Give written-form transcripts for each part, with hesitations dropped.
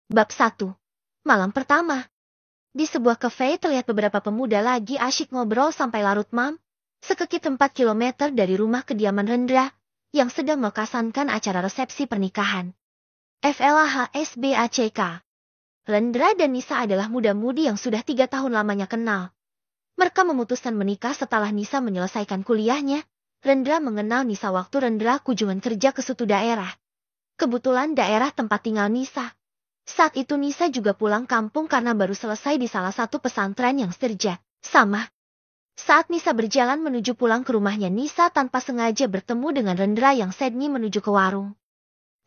Bab 1. Malam pertama. Di sebuah kafe terlihat beberapa pemuda lagi asyik ngobrol sampai larut malam, sekekit 4 kilometer dari rumah kediaman Rendra, yang sedang melaksanakan acara resepsi pernikahan. FLAHSBACK. Rendra dan Nisa adalah muda-mudi yang sudah 3 tahun lamanya kenal. Mereka memutuskan menikah setelah Nisa menyelesaikan kuliahnya. Rendra mengenal Nisa waktu Rendra kunjungan kerja ke suatu daerah. Kebetulan daerah tempat tinggal Nisa. Saat itu Nisa juga pulang kampung karena baru selesai di salah satu pesantren yang sekerja sama. Saat Nisa berjalan menuju pulang ke rumahnya, Nisa tanpa sengaja bertemu dengan Rendra yang sedang menuju ke warung.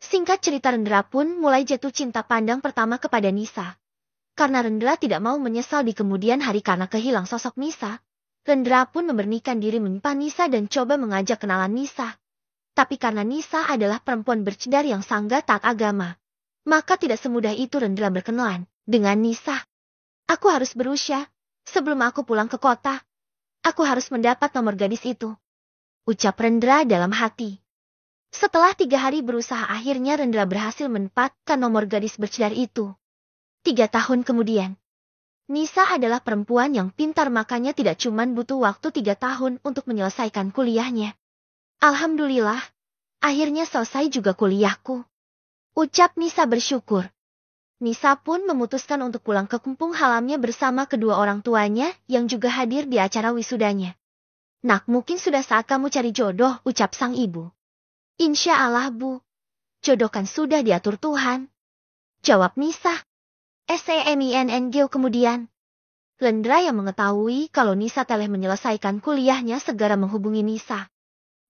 Singkat cerita, Rendra pun mulai jatuh cinta pandang pertama kepada Nisa. Karena Rendra tidak mau menyesal di kemudian hari karena kehilang sosok Nisa, Rendra pun memberanikan diri menyimpan Nisa dan coba mengajak kenalan Nisa. Tapi karena Nisa adalah perempuan bercadar yang sangat taat agama, maka tidak semudah itu Rendra berkenalan dengan Nisa. Aku harus berusaha. Sebelum aku pulang ke kota, aku harus mendapat nomor gadis itu, ucap Rendra dalam hati. Setelah 3 hari berusaha, akhirnya Rendra berhasil mendapatkan nomor gadis bercadar itu. 3 tahun kemudian. Nisa adalah perempuan yang pintar, makanya tidak cuma butuh waktu 3 tahun untuk menyelesaikan kuliahnya. Alhamdulillah, akhirnya selesai juga kuliahku, ucap Nisa bersyukur. Nisa pun memutuskan untuk pulang ke kampung halamannya bersama kedua orang tuanya yang juga hadir di acara wisudanya. Nak, mungkin sudah saat kamu cari jodoh, ucap sang ibu. Insya Allah, Bu. Jodoh kan sudah diatur Tuhan, jawab Nisa. SEMINNG kemudian. Rendra yang mengetahui kalau Nisa telah menyelesaikan kuliahnya segera menghubungi Nisa.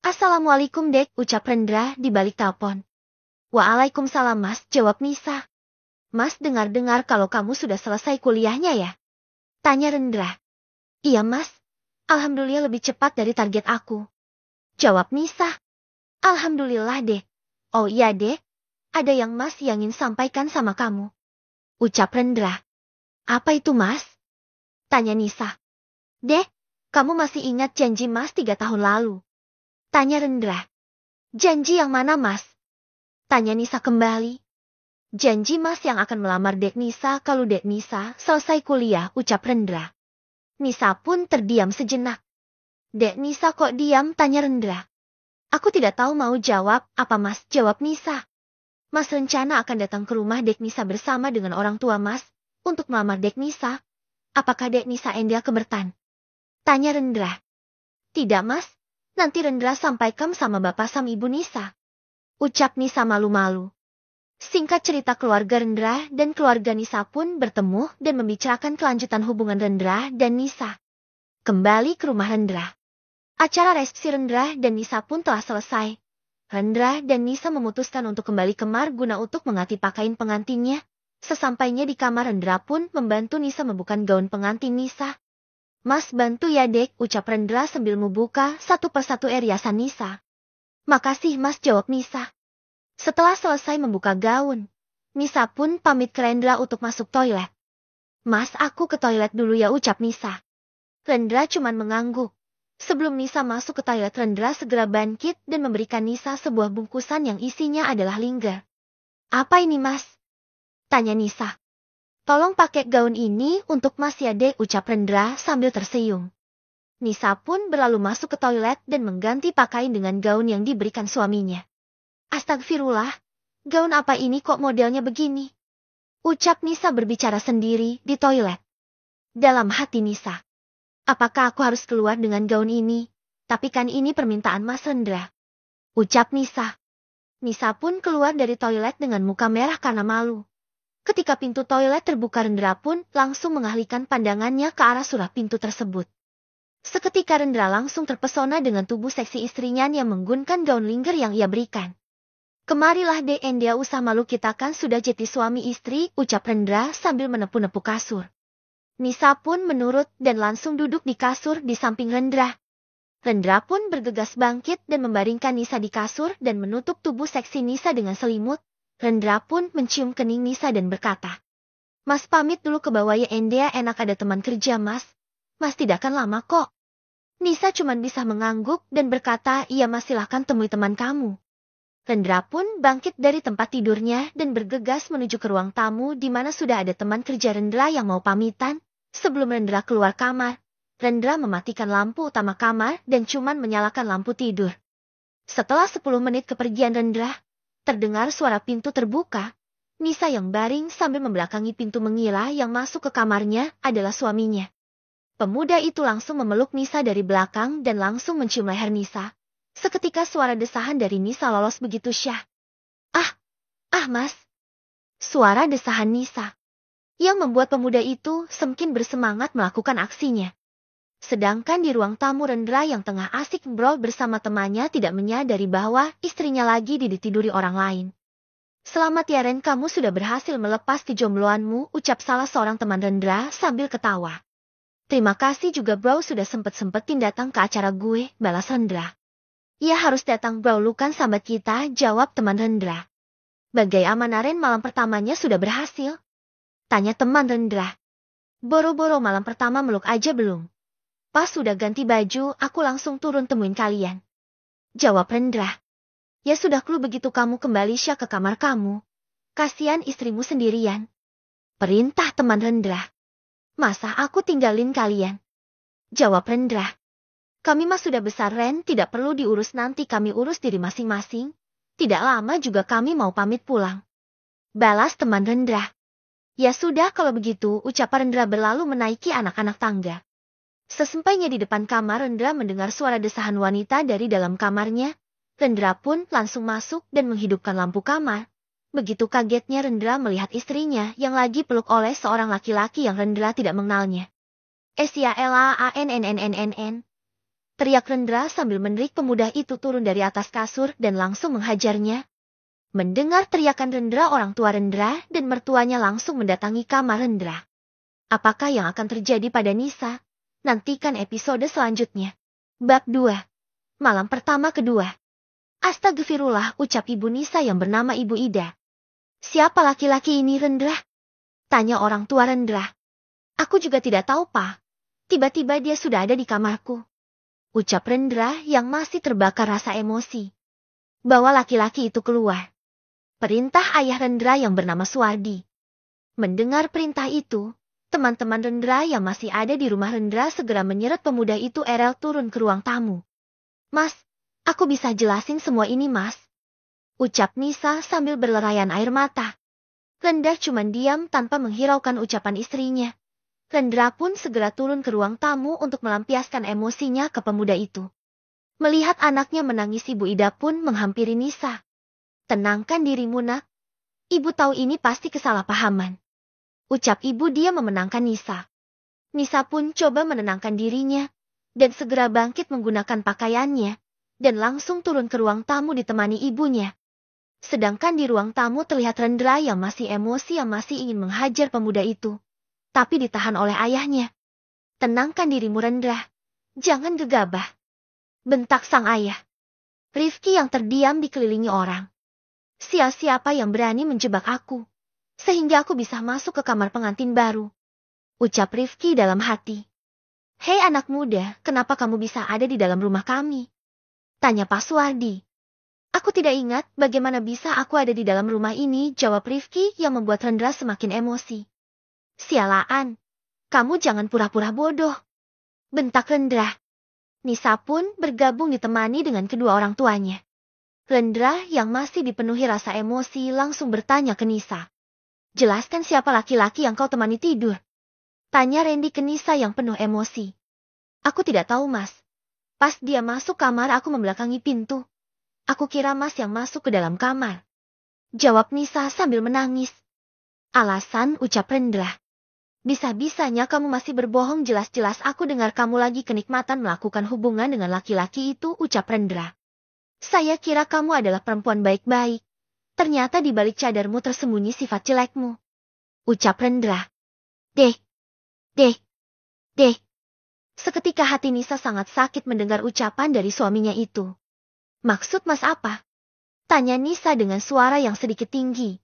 Assalamualaikum Dek, ucap Rendra di balik telepon. Waalaikumsalam Mas, jawab Nisa. Mas, dengar-dengar kalau kamu sudah selesai kuliahnya ya? Tanya Rendra. Iya Mas, alhamdulillah lebih cepat dari target aku, jawab Nisa. Alhamdulillah Dek. Oh iya Dek, ada yang Mas yang ingin sampaikan sama kamu, ucap Rendra. Apa itu Mas? Tanya Nisa. Dek, kamu masih ingat janji Mas 3 tahun lalu? Tanya Rendra. Janji yang mana Mas? Tanya Nisa kembali. Janji Mas yang akan melamar Dek Nisa kalau Dek Nisa selesai kuliah, ucap Rendra. Nisa pun terdiam sejenak. Dek Nisa kok diam, tanya Rendra. Aku tidak tahu mau jawab apa Mas, jawab Nisa. Mas rencana akan datang ke rumah Dek Nisa bersama dengan orang tua Mas untuk melamar Dek Nisa. Apakah Dek Nisa endia kebertan? Tanya Rendra. Tidak Mas, nanti Rendra sampaikan sama bapak sama ibu Nisa, ucap Nisa malu-malu. Singkat cerita, keluarga Rendra dan keluarga Nisa pun bertemu dan membicarakan kelanjutan hubungan Rendra dan Nisa. Kembali ke rumah Rendra. Acara resepsi Rendra dan Nisa pun telah selesai. Rendra dan Nisa memutuskan untuk kembali ke kamar guna untuk mengganti pakaian pengantinnya. Sesampainya di kamar, Rendra pun membantu Nisa membuka gaun pengantin Nisa. Mas bantu ya Dek, ucap Rendra sambil membuka satu persatu riasan Nisa. Makasih Mas, jawab Nisa. Setelah selesai membuka gaun, Nisa pun pamit ke Rendra untuk masuk toilet. Mas, aku ke toilet dulu ya, ucap Nisa. Rendra cuman mengangguk. Sebelum Nisa masuk ke toilet, Rendra segera bangkit dan memberikan Nisa sebuah bungkusan yang isinya adalah linggar. Apa ini Mas? Tanya Nisa. Tolong pakai gaun ini untuk Mas ya Dek, ucap Rendra sambil tersenyum. Nisa pun berlalu masuk ke toilet dan mengganti pakaian dengan gaun yang diberikan suaminya. Astagfirullah, gaun apa ini kok modelnya begini? Ucap Nisa berbicara sendiri di toilet. Dalam hati Nisa. Apakah aku harus keluar dengan gaun ini? Tapi kan ini permintaan Mas Rendra, ucap Nisa. Nisa pun keluar dari toilet dengan muka merah karena malu. Ketika pintu toilet terbuka, Rendra pun langsung mengalihkan pandangannya ke arah surah pintu tersebut. Seketika Rendra langsung terpesona dengan tubuh seksi istrinya yang menggunakan gaun linggar yang ia berikan. Kemarilah Dek, endia usah malu, kita kan sudah jadi suami istri, ucap Rendra sambil menepuk-nepuk kasur. Nisa pun menurut dan langsung duduk di kasur di samping Rendra. Rendra pun bergegas bangkit dan membaringkan Nisa di kasur dan menutup tubuh seksi Nisa dengan selimut. Rendra pun mencium kening Nisa dan berkata, Mas pamit dulu ke bawah ya endia, enak ada teman kerja Mas. Mas tidak akan lama kok. Nisa cuma bisa mengangguk dan berkata, iya Mas, silahkan temui teman kamu. Rendra pun bangkit dari tempat tidurnya dan bergegas menuju ke ruang tamu di mana sudah ada teman kerja Rendra yang mau pamitan. Sebelum Rendra keluar kamar, Rendra mematikan lampu utama kamar dan cuman menyalakan lampu tidur. Setelah 10 menit kepergian Rendra, terdengar suara pintu terbuka. Nisa yang baring sambil membelakangi pintu mengira yang masuk ke kamarnya adalah suaminya. Pemuda itu langsung memeluk Nisa dari belakang dan langsung mencium leher Nisa. Seketika suara desahan dari Nisa lolos begitu syah. Ah mas. Suara desahan Nisa. Yang membuat pemuda itu semakin bersemangat melakukan aksinya. Sedangkan di ruang tamu Rendra yang tengah asik ngobrol bersama temannya tidak menyadari bahwa istrinya lagi ditiduri orang lain. Selamat ya Ren, kamu sudah berhasil melepas kejombloanmu, ucap salah seorang teman Rendra sambil ketawa. Terima kasih juga bro sudah sempet-sempetin datang ke acara gue, balas Rendra. Ya harus datang bro, lu kan sahabat kita, jawab teman Rendra. Bagai aman Ren, malam pertamanya sudah berhasil? Tanya teman Rendra. Boro-boro malam pertama meluk aja belum? Pas sudah ganti baju, aku langsung turun temuin kalian. Jawab Rendra. Ya sudah klu begitu kamu kembali Syah ke kamar kamu. Kasihan istrimu sendirian. Perintah teman Rendra. Masa aku tinggalin kalian? Jawab Rendra. Kami mah sudah besar Ren, tidak perlu diurus, nanti kami urus diri masing-masing. Tidak lama juga kami mau pamit pulang. Balas teman Rendra. Ya sudah kalau begitu, ucap Rendra berlalu menaiki anak-anak tangga. Sesampainya di depan kamar Rendra mendengar suara desahan wanita dari dalam kamarnya. Rendra pun langsung masuk dan menghidupkan lampu kamar. Begitu kagetnya Rendra melihat istrinya yang lagi peluk oleh seorang laki-laki yang Rendra tidak mengenalnya. SYLAANNNNNN. Teriak Rendra sambil menerik pemuda itu turun dari atas kasur dan langsung menghajarnya. Mendengar teriakan Rendra, orang tua Rendra dan mertuanya langsung mendatangi kamar Rendra. Apakah yang akan terjadi pada Nisa? Nantikan episode selanjutnya. Bab 2. Malam pertama kedua. Astagfirullah, ucap Ibu Nisa yang bernama Ibu Ida. Siapa laki-laki ini Rendra? Tanya orang tua Rendra. Aku juga tidak tahu Pak. Tiba-tiba dia sudah ada di kamarku. Ucap Rendra yang masih terbakar rasa emosi. Bawa laki-laki itu keluar. Perintah ayah Rendra yang bernama Suwardi. Mendengar perintah itu, teman-teman Rendra yang masih ada di rumah Rendra segera menyeret pemuda itu erel turun ke ruang tamu. Mas, aku bisa jelasin semua ini mas. Ucap Nisa sambil berlerayan air mata. Rendra cuma diam tanpa menghiraukan ucapan istrinya. Rendra pun segera turun ke ruang tamu untuk melampiaskan emosinya ke pemuda itu. Melihat anaknya menangis, Ibu Ida pun menghampiri Nisa. Tenangkan dirimu nak. Ibu tahu ini pasti kesalahpahaman. Ucap ibu dia memenangkan Nisa. Nisa pun coba menenangkan dirinya. Dan segera bangkit menggunakan pakaiannya. Dan langsung turun ke ruang tamu ditemani ibunya. Sedangkan di ruang tamu terlihat Rendra yang masih emosi, yang masih ingin menghajar pemuda itu. Tapi ditahan oleh ayahnya. Tenangkan dirimu Rendra. Jangan gegabah. Bentak sang ayah. Rifki yang terdiam dikelilingi orang. Siapa yang berani menjebak aku? Sehingga aku bisa masuk ke kamar pengantin baru. Ucap Rifki dalam hati. Hei anak muda, kenapa kamu bisa ada di dalam rumah kami? Tanya Pak Suwardi. Aku tidak ingat bagaimana bisa aku ada di dalam rumah ini, jawab Rifki yang membuat Rendra semakin emosi. Sialaan, kamu jangan pura-pura bodoh. Bentak Rendra. Nisa pun bergabung ditemani dengan kedua orang tuanya. Rendra yang masih dipenuhi rasa emosi langsung bertanya ke Nisa. Jelaskan siapa laki-laki yang kau temani tidur? Tanya Randy ke Nisa yang penuh emosi. Aku tidak tahu mas. Pas dia masuk kamar aku membelakangi pintu. Aku kira mas yang masuk ke dalam kamar. Jawab Nisa sambil menangis. Alasan, ucap Rendra. Bisa-bisanya kamu masih berbohong, jelas-jelas aku dengar kamu lagi kenikmatan melakukan hubungan dengan laki-laki itu, ucap Rendra. Saya kira kamu adalah perempuan baik-baik. Ternyata di balik cadarmu tersembunyi sifat jelekmu. Ucap Rendra. Dek. Seketika hati Nisa sangat sakit mendengar ucapan dari suaminya itu. Maksud mas apa? Tanya Nisa dengan suara yang sedikit tinggi.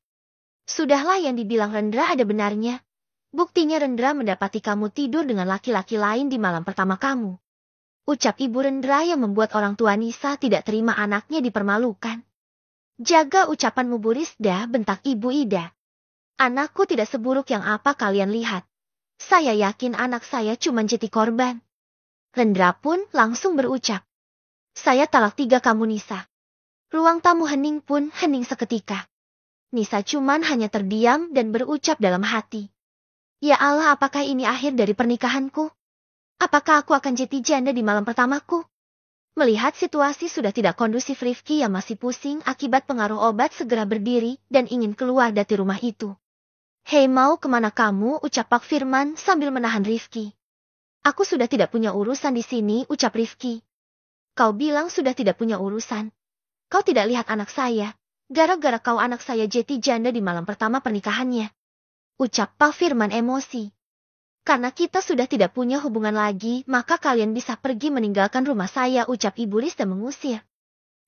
Sudahlah, yang dibilang Rendra ada benarnya. Buktinya Rendra mendapati kamu tidur dengan laki-laki lain di malam pertama kamu. Ucap ibu Rendra yang membuat orang tua Nisa tidak terima anaknya dipermalukan. Jaga ucapanmu Bu Risda, bentak Ibu Ida. Anakku tidak seburuk yang apa kalian lihat. Saya yakin anak saya cuma jadi korban. Rendra pun langsung berucap. Saya talak 3 kamu Nisa. Ruang tamu hening pun hening seketika. Nisa cuman hanya terdiam dan berucap dalam hati. Ya Allah, apakah ini akhir dari pernikahanku? Apakah aku akan jadi janda di malam pertamaku? Melihat situasi sudah tidak kondusif, Rifki yang masih pusing akibat pengaruh obat segera berdiri dan ingin keluar dari rumah itu. Hei, mau kemana kamu? Ucap Pak Firman sambil menahan Rifki. Aku sudah tidak punya urusan di sini, ucap Rifki. Kau bilang sudah tidak punya urusan. Kau tidak lihat anak saya. Gara-gara kau anak saya jadi janda di malam pertama pernikahannya. Ucap Pak Firman emosi. Karena kita sudah tidak punya hubungan lagi, maka kalian bisa pergi meninggalkan rumah saya, ucap Ibu Risda mengusir.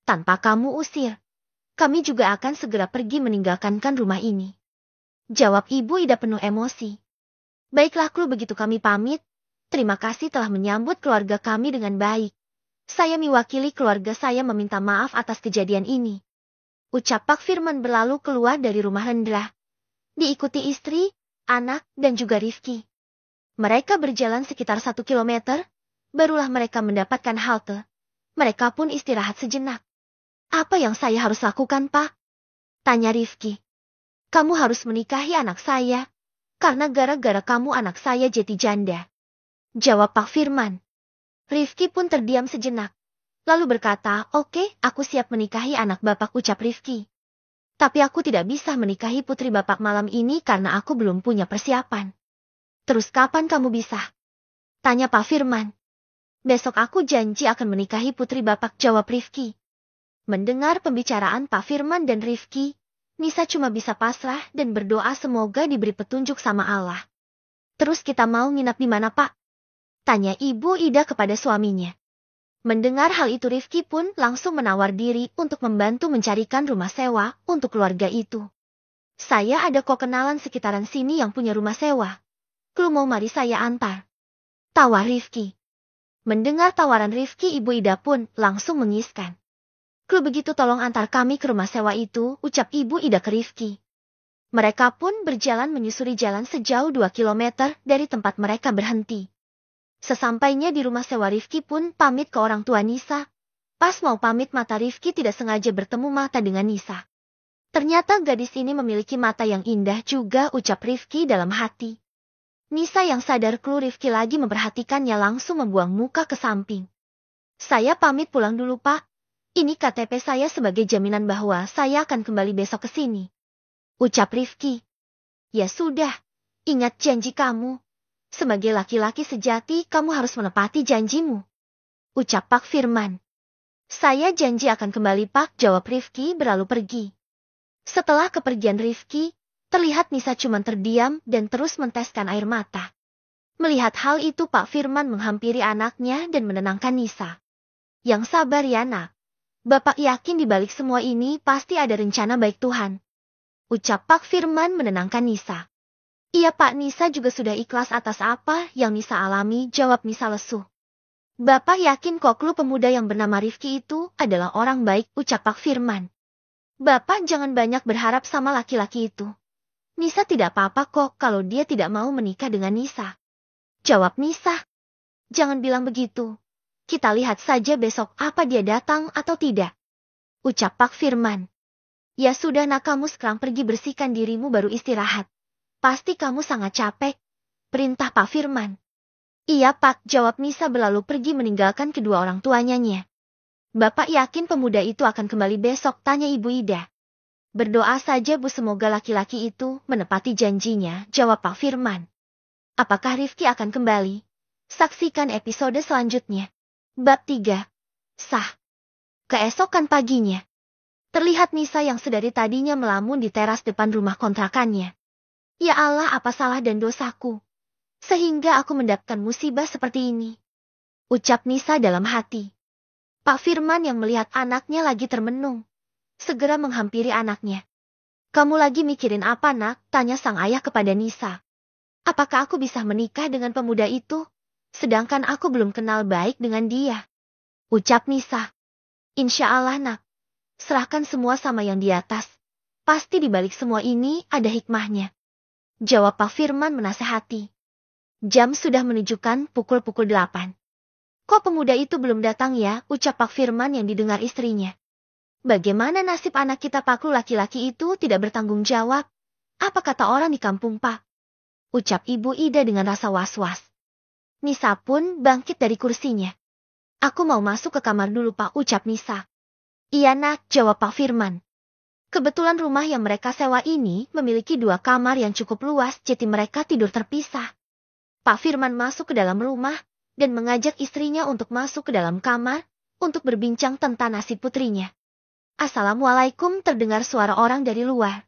Tanpa kamu usir, kami juga akan segera pergi meninggalkan rumah ini. Jawab Ibu Ida penuh emosi. Baiklah Klu, begitu kami pamit. Terima kasih telah menyambut keluarga kami dengan baik. Saya mewakili keluarga saya meminta maaf atas kejadian ini. Ucap Pak Firman berlalu keluar dari rumah Rendra. Diikuti istri, anak, dan juga Rifki. Mereka berjalan sekitar 1 kilometer, barulah mereka mendapatkan halte. Mereka pun istirahat sejenak. Apa yang saya harus lakukan, Pak? Tanya Rifki. Kamu harus menikahi anak saya, karena gara-gara kamu anak saya jadi janda. Jawab Pak Firman. Rifki pun terdiam sejenak, lalu berkata, oke, aku siap menikahi anak Bapak, ucap Rifki. Tapi aku tidak bisa menikahi putri Bapak malam ini karena aku belum punya persiapan. Terus kapan kamu bisa? Tanya Pak Firman. Besok aku janji akan menikahi putri Bapak, jawab Rifki. Mendengar pembicaraan Pak Firman dan Rifki, Nisa cuma bisa pasrah dan berdoa semoga diberi petunjuk sama Allah. Terus kita mau nginap di mana, Pak? Tanya Ibu Ida kepada suaminya. Mendengar hal itu, Rifki pun langsung menawar diri untuk membantu mencarikan rumah sewa untuk keluarga itu. Saya ada kok kenalan sekitaran sini yang punya rumah sewa. Klu mau mari saya antar. Tawar Rifki. Mendengar tawaran Rifki, Ibu Ida pun langsung mengiskan. Klu begitu tolong antar kami ke rumah sewa itu, ucap Ibu Ida ke Rifki. Mereka pun berjalan menyusuri jalan sejauh 2 kilometer dari tempat mereka berhenti. Sesampainya di rumah sewa, Rifki pun pamit ke orang tua Nisa. Pas mau pamit, mata Rifki tidak sengaja bertemu mata dengan Nisa. Ternyata gadis ini memiliki mata yang indah juga, ucap Rifki dalam hati. Nisa yang sadar Klu Rifki lagi memperhatikannya langsung membuang muka ke samping. Saya pamit pulang dulu, Pak. Ini KTP saya sebagai jaminan bahwa saya akan kembali besok ke sini. Ucap Rifki. Ya sudah, ingat janji kamu. Sebagai laki-laki sejati, kamu harus menepati janjimu. Ucap Pak Firman. Saya janji akan kembali, Pak, jawab Rifki berlalu pergi. Setelah kepergian Rifki, terlihat Nisa cuma terdiam dan terus menteskan air mata. Melihat hal itu, Pak Firman menghampiri anaknya dan menenangkan Nisa. Yang sabar ya, Nak. Bapak yakin di balik semua ini pasti ada rencana baik Tuhan. Ucap Pak Firman menenangkan Nisa. Iya Pak, Nisa juga sudah ikhlas atas apa yang Nisa alami, jawab Nisa lesu. Bapak yakin kok Klu pemuda yang bernama Rifki itu adalah orang baik, ucap Pak Firman. Bapak jangan banyak berharap sama laki-laki itu. Nisa tidak apa-apa kok kalau dia tidak mau menikah dengan Nisa. Jawab Nisa. Jangan bilang begitu. Kita lihat saja besok apa dia datang atau tidak. Ucap Pak Firman. Ya sudah, Nak, kamu sekarang pergi bersihkan dirimu baru istirahat. Pasti kamu sangat capek. Perintah Pak Firman. Iya Pak, jawab Nisa berlalu pergi meninggalkan kedua orang tuanya. Bapak yakin pemuda itu akan kembali besok, tanya Ibu Ida. Berdoa saja Bu, semoga laki-laki itu menepati janjinya, jawab Pak Firman. Apakah Rifki akan kembali? Saksikan episode selanjutnya. Bab 3. Sah. Keesokan paginya, terlihat Nisa yang sedari tadinya melamun di teras depan rumah kontrakannya. Ya Allah, apa salah dan dosaku, sehingga aku mendapatkan musibah seperti ini? Ucap Nisa dalam hati. Pak Firman yang melihat anaknya lagi termenung, segera menghampiri anaknya. Kamu lagi mikirin apa, Nak? Tanya sang ayah kepada Nisa. Apakah aku bisa menikah dengan pemuda itu? Sedangkan aku belum kenal baik dengan dia. Ucap Nisa. Insya Allah, Nak. Serahkan semua sama yang di atas. Pasti di balik semua ini ada hikmahnya. Jawab Pak Firman menasehati. Jam sudah menunjukkan pukul 8. Kok pemuda itu belum datang ya, ucap Pak Firman yang didengar istrinya. Bagaimana nasib anak kita Pak, laki-laki itu tidak bertanggung jawab. Apa kata orang di kampung Pak? Ucap Ibu Ida dengan rasa was-was. Nisa pun bangkit dari kursinya. Aku mau masuk ke kamar dulu Pak, ucap Nisa. Iya nak, jawab Pak Firman. Kebetulan rumah yang mereka sewa ini memiliki 2 kamar yang cukup luas, jadi mereka tidur terpisah. Pak Firman masuk ke dalam rumah dan mengajak istrinya untuk masuk ke dalam kamar untuk berbincang tentang nasib putrinya. Assalamualaikum, terdengar suara orang dari luar.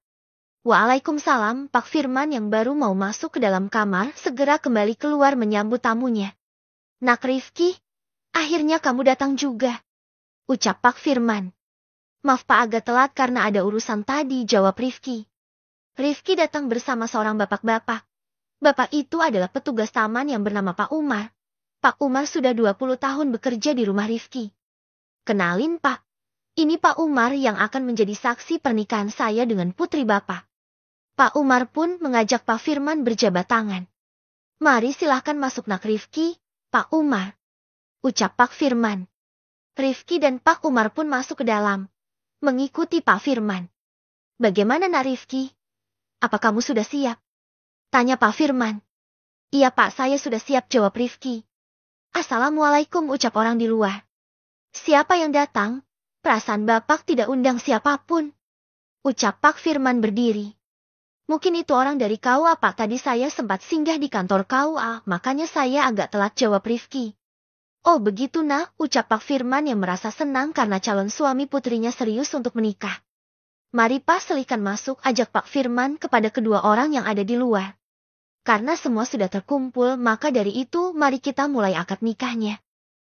Waalaikumsalam, Pak Firman yang baru mau masuk ke dalam kamar segera kembali keluar menyambut tamunya. Nak Rifki, akhirnya kamu datang juga, ucap Pak Firman. Maaf Pak, agak telat karena ada urusan tadi, jawab Rifki. Rifki datang bersama seorang bapak-bapak. Bapak itu adalah petugas taman yang bernama Pak Umar. Pak Umar sudah 20 tahun bekerja di rumah Rifki. Kenalin Pak, ini Pak Umar yang akan menjadi saksi pernikahan saya dengan putri Bapak. Pak Umar pun mengajak Pak Firman berjabat tangan. Mari silahkan masuk nak Rifki, Pak Umar, ucap Pak Firman. Rifki dan Pak Umar pun masuk ke dalam, mengikuti Pak Firman. Bagaimana nak Rifki? Apa kamu sudah siap? Tanya Pak Firman. Iya Pak, saya sudah siap, jawab Rifki. Assalamualaikum, ucap orang di luar. Siapa yang datang? Perasaan Bapak tidak undang siapapun, ucap Pak Firman berdiri. Mungkin itu orang dari KUA Pak, tadi saya sempat singgah di kantor KUA, makanya saya agak telat, jawab Rifki. Oh begitu nak, ucap Pak Firman yang merasa senang karena calon suami putrinya serius untuk menikah. Mari Pak, silahkan masuk, ajak Pak Firman kepada kedua orang yang ada di luar. Karena semua sudah terkumpul, maka dari itu mari kita mulai akad nikahnya.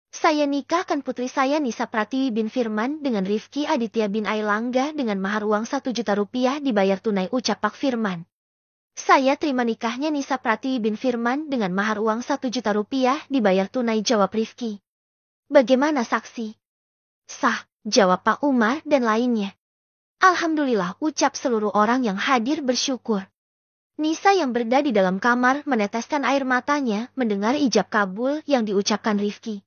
Saya nikahkan putri saya Nisa Pratiwi bin Firman dengan Rifki Aditya bin Ailangga dengan mahar uang 1 juta rupiah dibayar tunai, ucap Pak Firman. Saya terima nikahnya Nisa Pratiwi bin Firman dengan mahar uang 1 juta rupiah dibayar tunai, jawab Rifki. Bagaimana saksi? Sah, jawab Pak Umar dan lainnya. Alhamdulillah, ucap seluruh orang yang hadir bersyukur. Nisa yang berada di dalam kamar meneteskan air matanya mendengar ijab kabul yang diucapkan Rifki.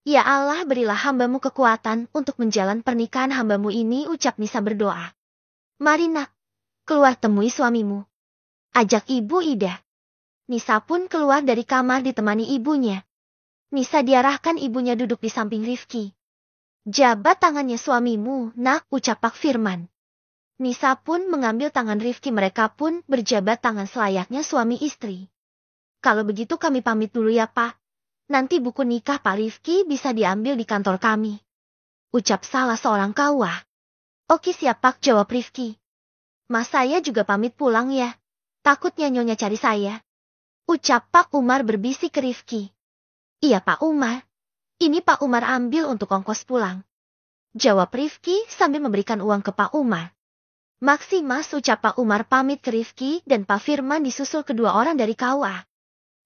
Ya Allah, berilah hambamu kekuatan untuk menjalan pernikahan hambamu ini, ucap Nisa berdoa. Mari nak, keluar temui suamimu, ajak Ibu Ida. Nisa pun keluar dari kamar ditemani ibunya. Nisa diarahkan ibunya duduk di samping Rifki. Jabat tangannya suamimu, nak, ucap Pak Firman. Nisa pun mengambil tangan Rifki, mereka pun berjabat tangan selayaknya suami istri. Kalau begitu kami pamit dulu ya Pak. Nanti buku nikah Pak Rifki bisa diambil di kantor kami, ucap salah seorang KUA. Oke siap Pak, jawab Rifki. Mas saya juga pamit pulang ya. Takutnya nyonya cari saya, ucap Pak Umar berbisik ke Rifki. Iya Pak Umar. Ini Pak Umar ambil untuk ongkos pulang, jawab Rifki sambil memberikan uang ke Pak Umar. Maksi Mas, ucap Pak Umar pamit ke Rifki dan Pak Firman disusul kedua orang dari KUA.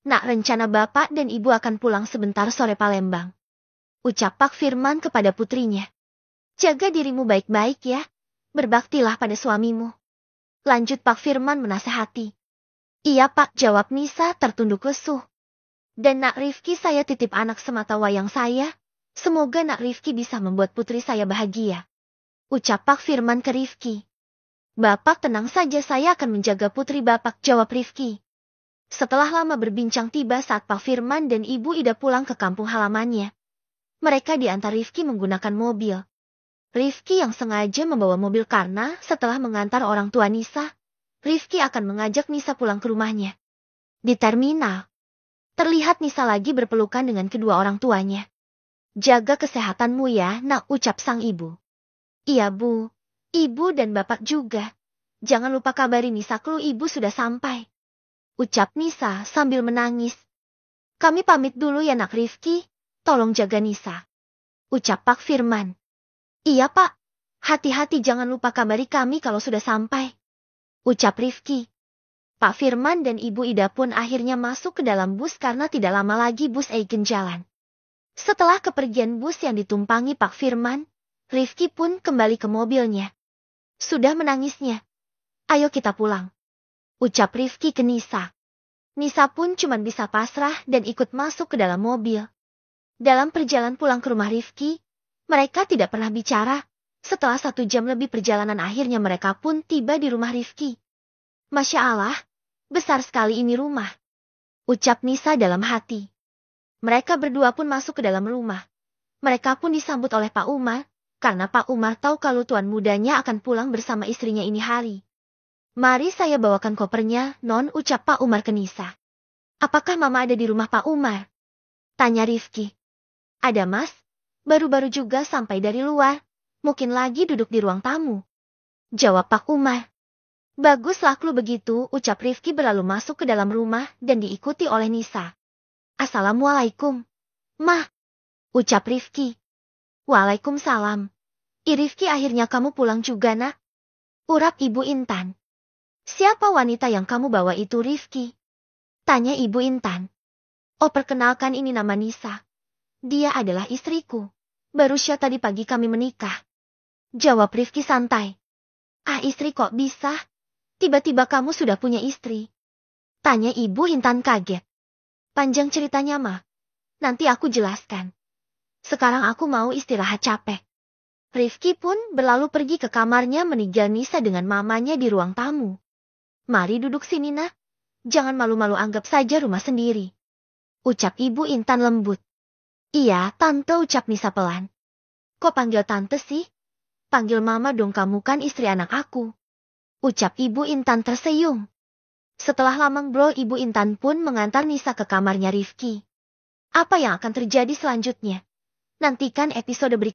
Nak, rencana Bapak dan Ibu akan pulang sebentar sore Palembang, ucap Pak Firman kepada putrinya. Jaga dirimu baik-baik ya, berbaktilah pada suamimu, lanjut Pak Firman menasehati. Iya Pak, jawab Nisa tertunduk lesuh. Dan Nak Rifki, saya titip anak semata wayang saya, semoga Nak Rifki bisa membuat putri saya bahagia, ucap Pak Firman ke Rifki. Bapak tenang saja, saya akan menjaga putri Bapak, jawab Rifki. Setelah lama berbincang, tiba saat Pak Firman dan Ibu Ida pulang ke kampung halamannya. Mereka diantar Rifki menggunakan mobil. Rifki yang sengaja membawa mobil karena setelah mengantar orang tua Nisa, Rifki akan mengajak Nisa pulang ke rumahnya. Di terminal, terlihat Nisa lagi berpelukan dengan kedua orang tuanya. Jaga kesehatanmu ya nak, ucap sang ibu. Iya Bu. Ibu dan Bapak juga. Jangan lupa kabari Nisa kalau Ibu sudah sampai, ucap Nisa sambil menangis. Kami pamit dulu ya nak Rifki, tolong jaga Nisa, ucap Pak Firman. Iya Pak, hati-hati, jangan lupa kabari kami kalau sudah sampai, ucap Rifki. Pak Firman dan Ibu Ida pun akhirnya masuk ke dalam bus karena tidak lama lagi bus akan jalan. Setelah kepergian bus yang ditumpangi Pak Firman, Rifki pun kembali ke mobilnya. Sudah menangisnya. Ayo kita pulang. Ucap Rifki ke Nisa. Nisa pun cuma bisa pasrah dan ikut masuk ke dalam mobil. Dalam perjalanan pulang ke rumah Rifki, mereka tidak pernah bicara. Setelah 1 jam lebih perjalanan akhirnya mereka pun tiba di rumah Rifki. Masya Allah, besar sekali ini rumah. Ucap Nisa dalam hati. Mereka berdua pun masuk ke dalam rumah. Mereka pun disambut oleh Pak Umar, karena Pak Umar tahu kalau tuan mudanya akan pulang bersama istrinya ini hari. Mari saya bawakan kopernya, Non, ucap Pak Umar ke Nisa. Apakah Mama ada di rumah Pak Umar? Tanya Rifki. Ada Mas, baru-baru juga sampai dari luar, mungkin lagi duduk di ruang tamu. Jawab Pak Umar. Baguslah kalau begitu, ucap Rifki berlalu masuk ke dalam rumah dan diikuti oleh Nisa. Assalamualaikum. Mah, ucap Rifki. Waalaikumsalam. Rifki, akhirnya kamu pulang juga, Nak? Urap Ibu Intan. Siapa wanita yang kamu bawa itu, Rifki? Tanya Ibu Intan. Oh, perkenalkan, ini nama Nisa. Dia adalah istriku. Baru saja tadi pagi kami menikah. Jawab Rifki santai. Ah, istri kok bisa? Tiba-tiba kamu sudah punya istri? Tanya Ibu Intan kaget. Panjang ceritanya, Mah. Nanti aku jelaskan. Sekarang aku mau istirahat capek. Rifki pun berlalu pergi ke kamarnya meninggal Nisa dengan mamanya di ruang tamu. Mari duduk sini, Nak. Jangan malu-malu, anggap saja rumah sendiri. Ucap Ibu Intan lembut. Iya, Tante, ucap Nisa pelan. Kok panggil Tante sih? Panggil Mama dong, kamu kan istri anak aku. Ucap Ibu Intan tersenyum. Setelah lama ngobrol, Ibu Intan pun mengantar Nisa ke kamarnya Rifki. Apa yang akan terjadi selanjutnya? Nantikan episode berikutnya.